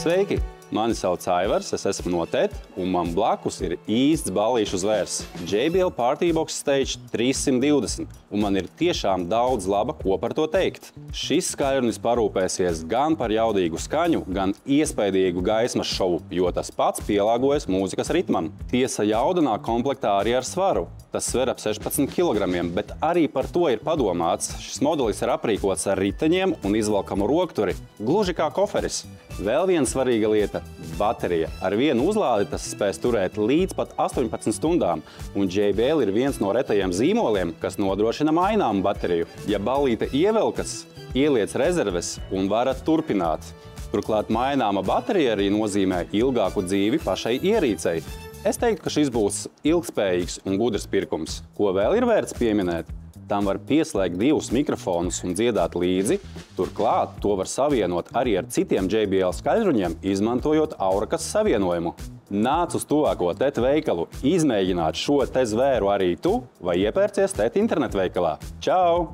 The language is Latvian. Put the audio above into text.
Sveiki! Mani sauc Aivars, es esmu no TET, un man blakus ir īsts ballīšu zvērs JBL Partybox Stage 320, un man ir tiešām daudz laba, ko par to teikt. Šis skaļrunis parūpēsies gan par jaudīgu skaņu, gan iespaidīgu gaismas šovu, jo tas pats pielāgojas mūzikas ritmam. Tiesa jauda nāk komplektā arī ar svaru. Tas sver ap 16 kg, bet arī par to ir padomāts. Šis modelis ir aprīkots ar riteņiem un izvelkamu rokturi, gluži kā koferis. Vēl viena svarīga lieta – baterija. Ar vienu uzlādi tas spēs turēt līdz pat 18 stundām, un JBL ir viens no retajiem zīmoliem, kas nodrošina maināmu bateriju. Ja ballīte ievelkas, ieliec rezerves un varat turpināt. Turklāt maināma baterija arī nozīmē ilgāku dzīvi pašai ierīcei. Es teiktu, ka šis būs ilgspējīgs un gudrs pirkums. Ko vēl ir vērts pieminēt? Tam var pieslēgt divus mikrofonus un dziedāt līdzi. Turklāt to var savienot arī ar citiem JBL skaļruņiem, izmantojot aurakas savienojumu. Nāc uz tuvāko TET veikalu, izmēģināt šo te zvēru arī tu vai iepērcies TET internetveikalā. Čau!